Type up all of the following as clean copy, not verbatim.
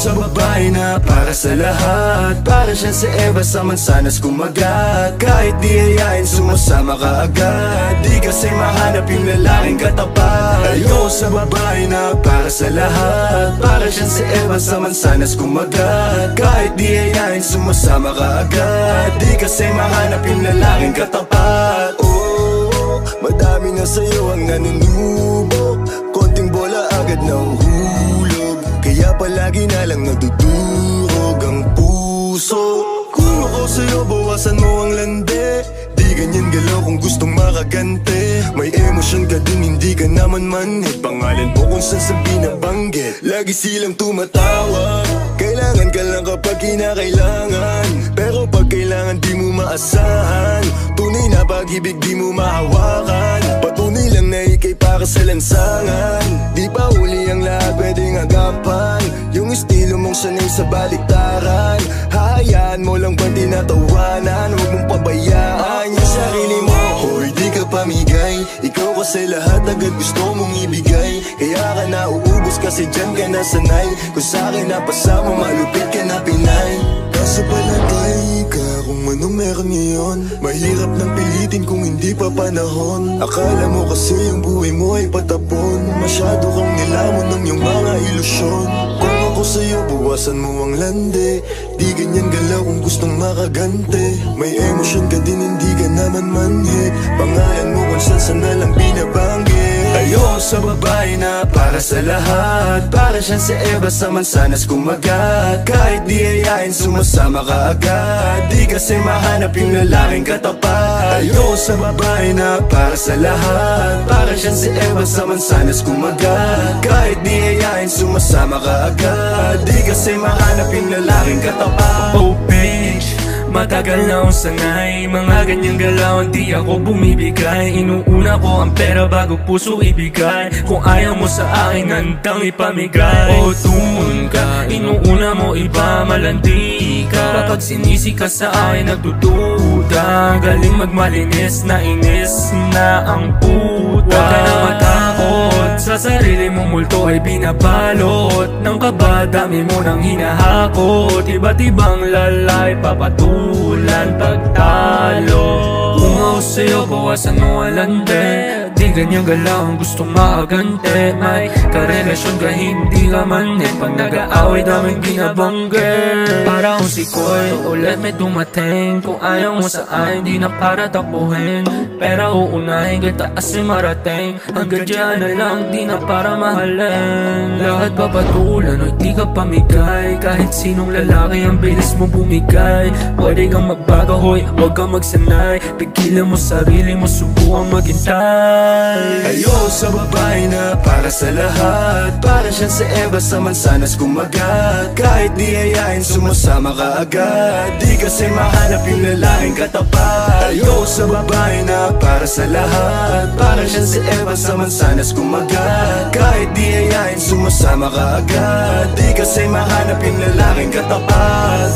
sa babae na para sa lahat. Para siya si Eva sa mansanas kumagat. Kahit di hayain sumasama ka agad. Di kasi mahanap yung lalaking katapat. Ayoko sa babae na para sa lahat. Para siya si Eva sa mansanas kumagat. Kahit di hayain sumasama ka agad. Di kasi mahanap yung lalaking katapat. Oh, madami na sa'yo ang nanunubok. Konting bola agad na uhulog. Kaya palagi na lang nadudurog ang puso. Kung ako sa'yo, bawasan mo ang lande. Di ganyan galaw kung gustong makagante. May emosyon ka din, hindi ka naman manhid. Pangalan mo kung saan sa binabanggit. Lagi silang tumatawag. Kailangan ka lang kapag kinakailangan. Pero pag kailangan di mo maasahan. Tunay na pag-ibig di mo mahawakan. Patunay lang na ikay para sa lansangan. Di pa huli ang lahat pwedeng agapan. Yung estilo mong sanay sa baliktaran. Hahayaan mo lang ba tinatawanan. Huwag mong pabayaan yung sarili mo. Hoy, di ka pamigay. Ikaw kasi lahat agad gusto mong ibigay. Kaya ka nauubos kasi dyan ka nasanay. Kung sa'kin napasama malupit ka na Pinay. Kaso palagay ka kung anong meron ngayon. Mahirap nang pilitin kung hindi pa panahon. Akala mo kasi yung buhay mo ay patapon. Masyado kang nilamon ng iyong mga ilusyon. Kung ako sa'yo, bawasan mo ang lande. Di ganyan galaw kung gustong makagante. May emosyon ka din, hindi ka naman manhid. Pangalan mo kung saan na lang binabanggit. Ayoko sa babae na para sa lahat. Para siyang si Eva sa mansanas kumagat. Kahit di hayain sumasama ka agad. Di kasi mahanap yung lalaking katapat. Ayoko sa babae na para sa lahat. Para siyang si Eva sa mansanas kumagat. Kahit di hayain sumasama ka agad. Di kasi mahanap yung lalaking katapat. Oh bitch, matagal na akong sanay. Mga ganyang galaw di ako bumibigay. Inuuna ko ang pera bago puso ibigay. Kung ayaw mo sa akin, handang ipamigay. O dun ka, inuuna mo iba, malandi ka. Kapag sinisi ka sa akin, nagdududa. Galing magmalinis, nainis na ang puta. Huwag ka na matakot, sa sarili mong multo ay binabalot. Nang kaba, dami mo nang hinahakot. Iba't ibang lalay, papatulan pagtalo. Kung ako sa'yo, bawasan mo ang lande. Di ganyan galaw ang gustong makagante. May karelasyon ka, hindi ka manhid. Pag nag-aaway, daming binabanggit. Para akong si Koy, ulit may dumating. Kung ayaw mo sa akin, di na para tapuhin. Pero uunahin kita kasi marating. Hanggang dyan na lang, di na para mahalin. Lahat papatulan o di ka pamigay. Kahit sinong lalaki, ang bilis mo bumigay. Pwede kang magbago, hoy, huwag kang magsanay. Pigilan mo sarili mo, subukan maghintay. Ayoko sa babae na para sa lahat. Para siyang si Eva sa mansanas kumagat. Kahit di hayain sumasama ka agad. Di kasi mahanap yung lalaking katapat. Ayoko sa babae na para sa lahat. Para siyang si Eva sa mansanas kumagat. Kahit di hayain sumasama ka agad. Di kasi mahanap yung lalaking katapat.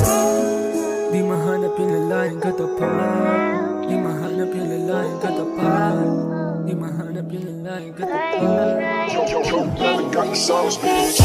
Di mahanap yung lalaking katapat. Di mahanap yung lalaking katapat. Di mahanap yung lalaking katapat. Yo, brother got the sauce, bitch.